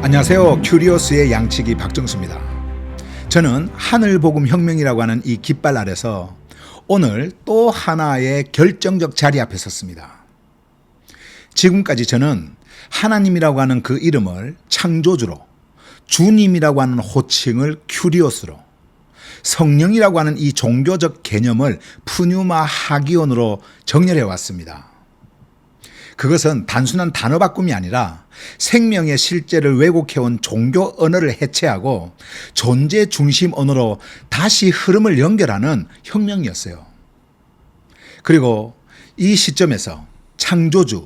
안녕하세요. 큐리오스의 양치기 박정수입니다. 저는 하늘복음혁명이라고 하는 이 깃발 아래서 오늘 또 하나의 결정적 자리 앞에 섰습니다. 지금까지 저는 하나님이라고 하는 그 이름을 창조주로, 주님이라고 하는 호칭을 큐리오스로, 성령이라고 하는 이 종교적 개념을 푸뉴마 하기온으로 정렬해 왔습니다. 그것은 단순한 단어 바꿈이 아니라 생명의 실제를 왜곡해온 종교 언어를 해체하고 존재 중심 언어로 다시 흐름을 연결하는 혁명이었어요. 그리고 이 시점에서 창조주,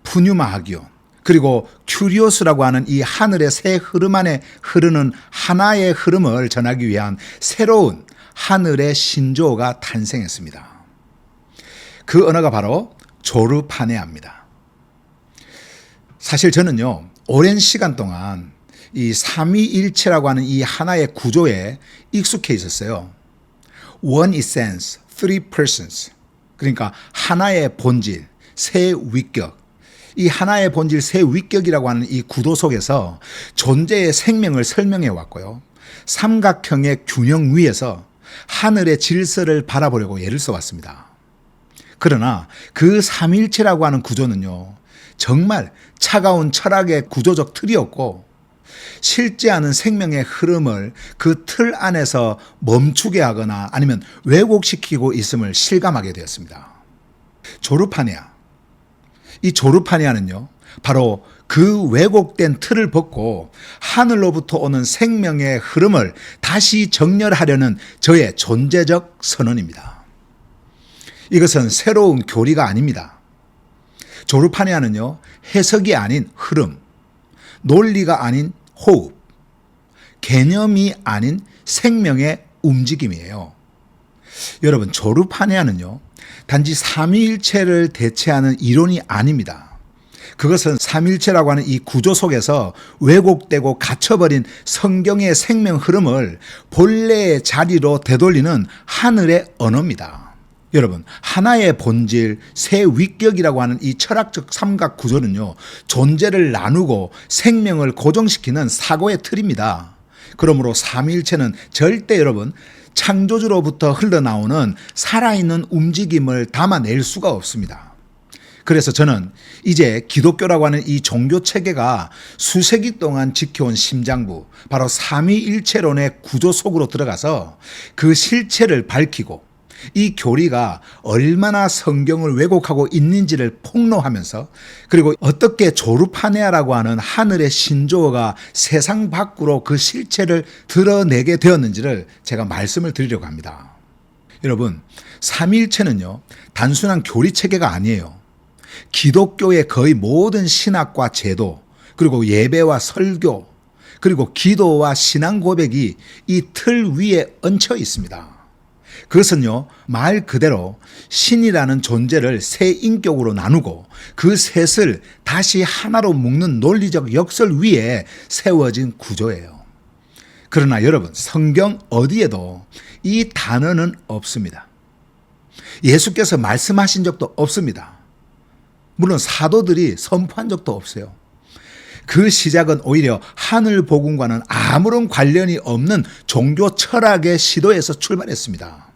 푸뉴마 하기온, 그리고 큐리오스라고 하는 이 하늘의 새 흐름 안에 흐르는 하나의 흐름을 전하기 위한 새로운 하늘의 신조어가 탄생했습니다. 그 언어가 바로 조르파네아입니다. 사실 저는요, 오랜 시간 동안 이 삼위일체라고 하는 이 하나의 구조에 익숙해 있었어요. One essence, three persons. 그러니까 하나의 본질, 세 위격. 이 하나의 본질, 세 위격이라고 하는 이 구도 속에서 존재의 생명을 설명해 왔고요. 삼각형의 균형 위에서 하늘의 질서를 바라보려고 예를 써왔습니다. 그러나 그 삼위일체라고 하는 구조는요, 정말 차가운 철학의 구조적 틀이었고 실제하는 생명의 흐름을 그 틀 안에서 멈추게 하거나 아니면 왜곡시키고 있음을 실감하게 되었습니다. 조르파네아. 이 조르파네아는요, 바로 그 왜곡된 틀을 벗고 하늘로부터 오는 생명의 흐름을 다시 정렬하려는 저의 존재적 선언입니다. 이것은 새로운 교리가 아닙니다. 조르파네아는요, 해석이 아닌 흐름, 논리가 아닌 호흡, 개념이 아닌 생명의 움직임이에요. 여러분, 조르파네아는요, 단지 삼위일체를 대체하는 이론이 아닙니다. 그것은 삼위일체라고 하는 이 구조 속에서 왜곡되고 갇혀버린 성경의 생명 흐름을 본래의 자리로 되돌리는 하늘의 언어입니다. 여러분, 하나의 본질, 세 위격이라고 하는 이 철학적 삼각 구조는요, 존재를 나누고 생명을 고정시키는 사고의 틀입니다. 그러므로 삼위일체는 절대 여러분, 창조주로부터 흘러나오는 살아있는 움직임을 담아낼 수가 없습니다. 그래서 저는 이제 기독교라고 하는 이 종교 체계가 수세기 동안 지켜온 심장부, 바로 삼위일체론의 구조 속으로 들어가서 그 실체를 밝히고 이 교리가 얼마나 성경을 왜곡하고 있는지를 폭로하면서 그리고 어떻게 조르파네아라고 하는 하늘의 신조어가 세상 밖으로 그 실체를 드러내게 되었는지를 제가 말씀을 드리려고 합니다. 여러분, 삼위일체는요, 단순한 교리 체계가 아니에요. 기독교의 거의 모든 신학과 제도, 그리고 예배와 설교, 그리고 기도와 신앙 고백이 이 틀 위에 얹혀 있습니다. 그것은요, 말 그대로 신이라는 존재를 세 인격으로 나누고 그 셋을 다시 하나로 묶는 논리적 역설 위에 세워진 구조예요. 그러나 여러분, 성경 어디에도 이 단어는 없습니다. 예수께서 말씀하신 적도 없습니다. 물론 사도들이 선포한 적도 없어요. 그 시작은 오히려 하늘 복음과는 아무런 관련이 없는 종교 철학의 시도에서 출발했습니다.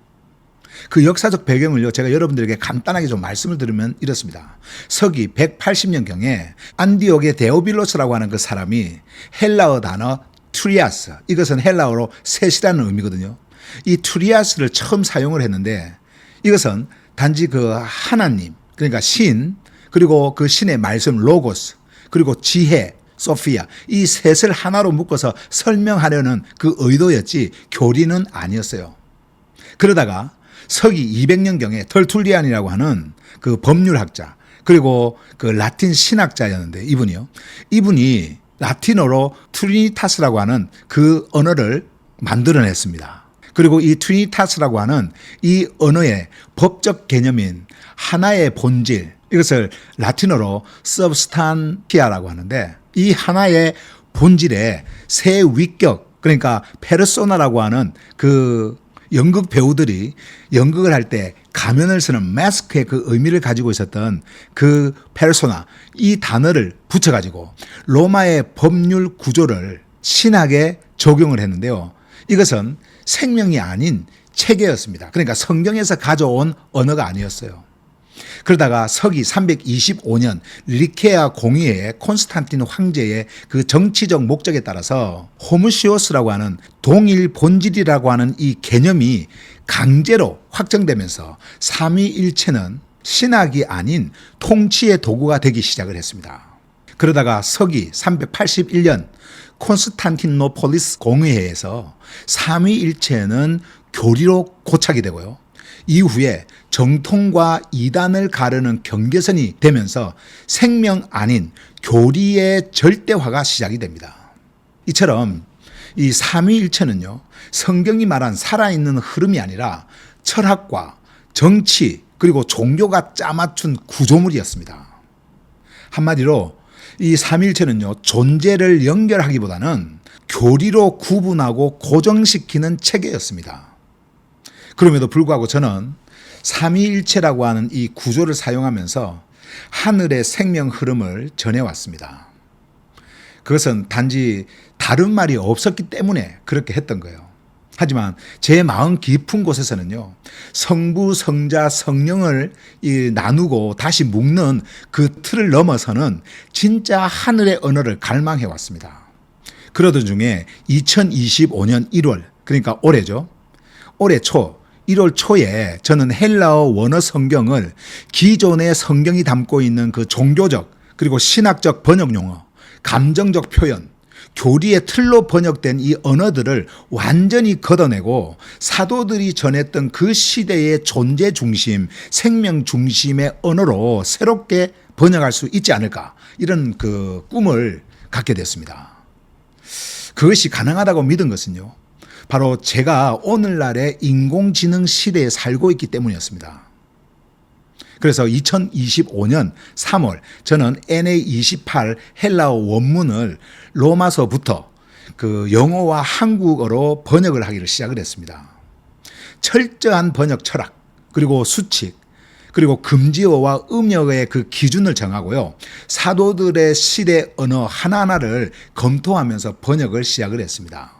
그 역사적 배경을요, 제가 여러분들에게 간단하게 좀 말씀을 드리면 이렇습니다. 서기 180년경에 안디옥의 데오빌로스라고 하는 그 사람이 헬라어 단어 투리아스, 이것은 헬라어로 셋이라는 의미거든요. 이 투리아스를 처음 사용을 했는데 이것은 단지 그 하나님, 그러니까 신, 그리고 그 신의 말씀 로고스, 그리고 지혜, 소피아, 이 셋을 하나로 묶어서 설명하려는 그 의도였지 교리는 아니었어요. 그러다가 서기 200년경에 털툴리안이라고 하는 그 법률학자, 그리고 그 라틴 신학자였는데 이분이 라틴어로 트리니타스라고 하는 그 언어를 만들어냈습니다. 그리고 이 트리니타스라고 하는 이 언어의 법적 개념인 하나의 본질, 이것을 라틴어로 substantia라고 하는데 이 하나의 본질의 세 위격, 그러니까 페르소나라고 하는 그 연극 배우들이 연극을 할 때 가면을 쓰는 마스크의 그 의미를 가지고 있었던 그 페르소나, 이 단어를 붙여가지고 로마의 법률 구조를 신학에 적용을 했는데요. 이것은 생명이 아닌 체계였습니다. 그러니까 성경에서 가져온 언어가 아니었어요. 그러다가 서기 325년 리케아 공의회의 콘스탄틴 황제의 그 정치적 목적에 따라서 호무시오스라고 하는 동일 본질이라고 하는 이 개념이 강제로 확정되면서 삼위일체는 신학이 아닌 통치의 도구가 되기 시작을 했습니다. 그러다가 서기 381년 콘스탄티노폴리스 공의회에서 삼위일체는 교리로 고착이 되고요. 이후에 정통과 이단을 가르는 경계선이 되면서 생명 아닌 교리의 절대화가 시작이 됩니다. 이처럼 이 삼위일체는요, 성경이 말한 살아있는 흐름이 아니라 철학과 정치 그리고 종교가 짜맞춘 구조물이었습니다. 한마디로 이 삼위일체는요, 존재를 연결하기보다는 교리로 구분하고 고정시키는 체계였습니다. 그럼에도 불구하고 저는 삼위일체라고 하는 이 구조를 사용하면서 하늘의 생명 흐름을 전해왔습니다. 그것은 단지 다른 말이 없었기 때문에 그렇게 했던 거예요. 하지만 제 마음 깊은 곳에서는요, 성부, 성자, 성령을 나누고 다시 묶는 그 틀을 넘어서는 진짜 하늘의 언어를 갈망해 왔습니다. 그러던 중에 2025년 1월, 그러니까 올해죠. 올해 초 1월 초에 저는 헬라어 원어 성경을 기존의 성경이 담고 있는 그 종교적 그리고 신학적 번역 용어, 감정적 표현, 교리의 틀로 번역된 이 언어들을 완전히 걷어내고 사도들이 전했던 그 시대의 존재 중심, 생명 중심의 언어로 새롭게 번역할 수 있지 않을까, 이런 그 꿈을 갖게 됐습니다. 그것이 가능하다고 믿은 것은요, 바로 제가 오늘날의 인공지능 시대에 살고 있기 때문이었습니다. 그래서 2025년 3월 저는 NA28 헬라어 원문을 로마서부터 그 영어와 한국어로 번역을 하기를 시작을 했습니다. 철저한 번역 철학, 그리고 수칙, 그리고 금지어와 음역의 그 기준을 정하고요, 사도들의 시대 언어 하나하나를 검토하면서 번역을 시작을 했습니다.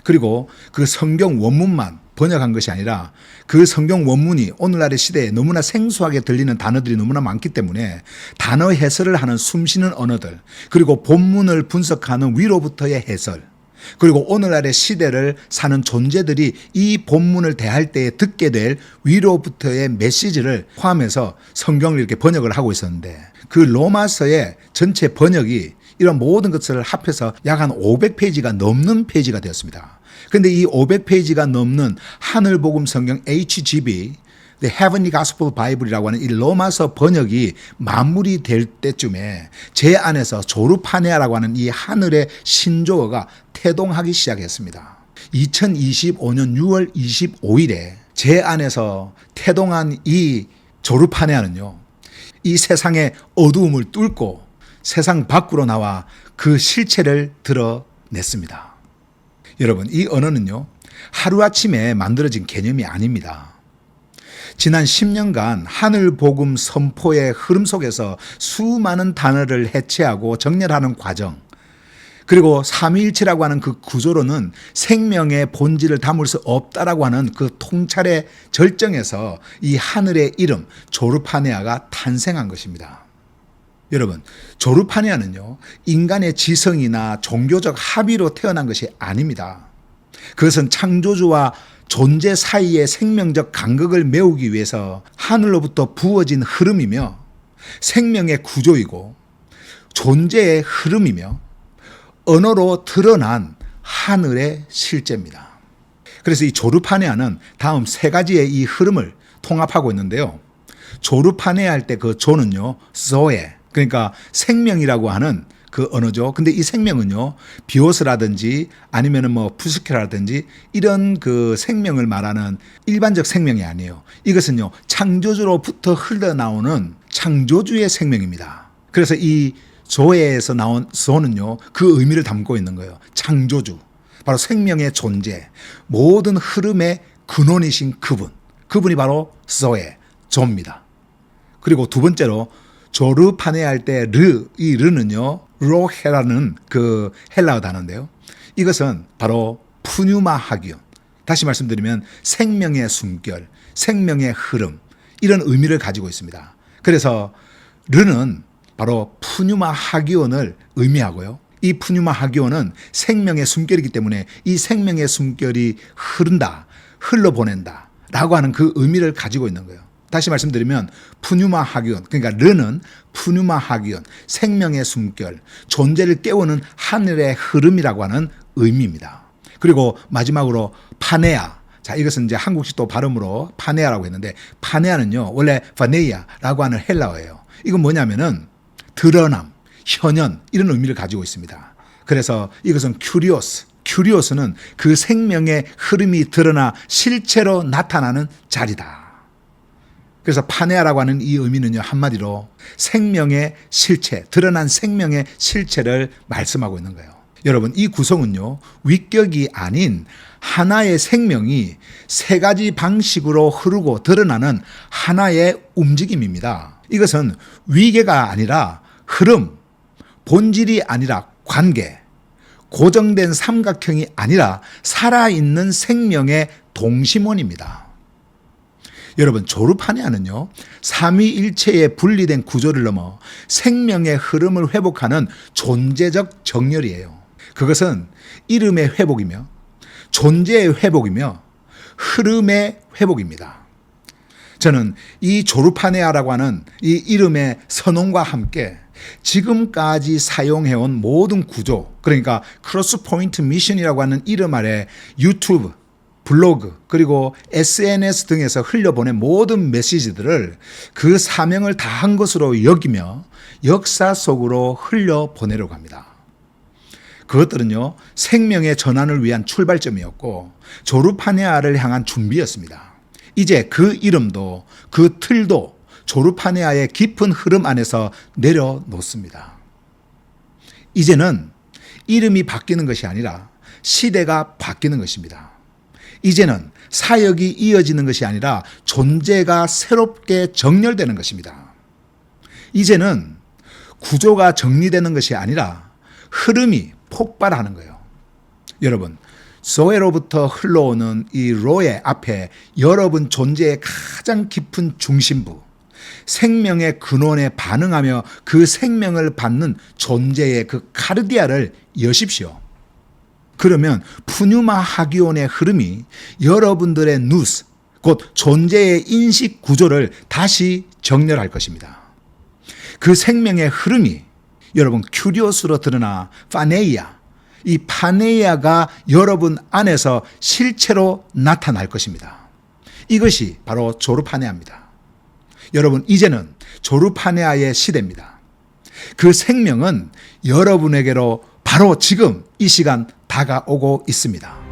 그리고 그 성경 원문만 번역한 것이 아니라 그 성경 원문이 오늘날의 시대에 너무나 생소하게 들리는 단어들이 너무나 많기 때문에 단어 해설을 하는 숨쉬는 언어들, 그리고 본문을 분석하는 위로부터의 해설, 그리고 오늘날의 시대를 사는 존재들이 이 본문을 대할 때에 듣게 될 위로부터의 메시지를 포함해서 성경을 이렇게 번역을 하고 있었는데, 그 로마서의 전체 번역이 이런 모든 것을 합해서 약 한 500페이지가 넘는 페이지가 되었습니다. 그런데 이 500페이지가 넘는 하늘복음 성경 HGB, The Heavenly Gospel Bible이라고 하는 이 로마서 번역이 마무리 될 때쯤에 제 안에서 조르파네아라고 하는 이 하늘의 신조어가 태동하기 시작했습니다. 2025년 6월 25일에 제 안에서 태동한 이 조르파네아는요, 이 세상의 어두움을 뚫고 세상 밖으로 나와 그 실체를 드러냈습니다. 여러분, 이 언어는요, 하루아침에 만들어진 개념이 아닙니다. 지난 10년간 하늘복음 선포의 흐름 속에서 수많은 단어를 해체하고 정렬하는 과정, 그리고 삼위일체라고 하는 그 구조로는 생명의 본질을 담을 수 없다라고 하는 그 통찰의 절정에서 이 하늘의 이름 조르파네아가 탄생한 것입니다. 여러분, 조르파네아는요, 인간의 지성이나 종교적 합의로 태어난 것이 아닙니다. 그것은 창조주와 존재 사이의 생명적 간극을 메우기 위해서 하늘로부터 부어진 흐름이며 생명의 구조이고 존재의 흐름이며 언어로 드러난 하늘의 실제입니다. 그래서 이 조르파네아는 다음 세 가지의 이 흐름을 통합하고 있는데요. 조르파네아 할 때 그 조는요, zoe, 그러니까 생명이라고 하는 그 언어죠. 근데 이 생명은요, 비오스라든지 아니면은 뭐 푸스케라든지 이런 그 생명을 말하는 일반적 생명이 아니에요. 이것은요, 창조주로부터 흘러나오는 창조주의 생명입니다. 그래서 이 조에서 나온 소는요, 그 의미를 담고 있는 거예요. 창조주, 바로 생명의 존재, 모든 흐름의 근원이신 그분이 바로 소에, 조입니다. 그리고 두 번째로 조르파네할 때 이 르는요, 로헤라는 그 헬라어 단어인데요. 이것은 바로 푸뉴마 하기온. 다시 말씀드리면 생명의 숨결, 생명의 흐름, 이런 의미를 가지고 있습니다. 그래서 르는 바로 푸뉴마 하기온을 의미하고요. 이 푸뉴마 하기온은 생명의 숨결이기 때문에 이 생명의 숨결이 흐른다, 흘러보낸다 라고 하는 그 의미를 가지고 있는 거예요. 다시 말씀드리면 푸뉴마 하기온, 그러니까 르는 푸뉴마 하기온, 생명의 숨결, 존재를 깨우는 하늘의 흐름이라고 하는 의미입니다. 그리고 마지막으로 파네아. 자, 이것은 이제 한국식 발음으로 파네아라고 했는데, 파네아는요, 원래 파네이아라고 하는 헬라어예요. 이건 뭐냐면은 드러남, 현현, 이런 의미를 가지고 있습니다. 그래서 이것은 큐리오스는 그 생명의 흐름이 드러나 실체로 나타나는 자리다. 그래서 파네아라고 하는 이 의미는요, 한마디로 생명의 실체, 드러난 생명의 실체를 말씀하고 있는 거예요. 여러분, 이 구성은요, 위격이 아닌 하나의 생명이 세 가지 방식으로 흐르고 드러나는 하나의 움직임입니다. 이것은 위계가 아니라 흐름, 본질이 아니라 관계, 고정된 삼각형이 아니라 살아있는 생명의 동심원입니다. 여러분, 조르파네아는요, 삼위일체의 분리된 구조를 넘어 생명의 흐름을 회복하는 존재적 정렬이에요. 그것은 이름의 회복이며 존재의 회복이며 흐름의 회복입니다. 저는 이 조르파네아라고 하는 이 이름의 선언과 함께 지금까지 사용해온 모든 구조, 그러니까 크로스 포인트 미션이라고 하는 이름 아래 유튜브, 블로그, 그리고 SNS 등에서 흘려보낸 모든 메시지들을 그 사명을 다한 것으로 여기며 역사 속으로 흘려보내려고 합니다. 그것들은요, 생명의 전환을 위한 출발점이었고 조르파네아를 향한 준비였습니다. 이제 그 이름도 그 틀도 조르파네아의 깊은 흐름 안에서 내려놓습니다. 이제는 이름이 바뀌는 것이 아니라 시대가 바뀌는 것입니다. 이제는 사역이 이어지는 것이 아니라 존재가 새롭게 정렬되는 것입니다. 이제는 구조가 정리되는 것이 아니라 흐름이 폭발하는 거예요. 여러분, 소에로부터 흘러오는 이 로의 앞에 여러분 존재의 가장 깊은 중심부, 생명의 근원에 반응하며 그 생명을 받는 존재의 그 카르디아를 여십시오. 그러면 푸뉴마 하기온의 흐름이 여러분들의 누스, 곧 존재의 인식 구조를 다시 정렬할 것입니다. 그 생명의 흐름이 여러분 큐리오스로 드러나 파네이아, 이 파네이아가 여러분 안에서 실체로 나타날 것입니다. 이것이 바로 조르파네아입니다. 여러분, 이제는 조르파네아의 시대입니다. 그 생명은 여러분에게로 바로 지금 이 시간 다가오고 있습니다.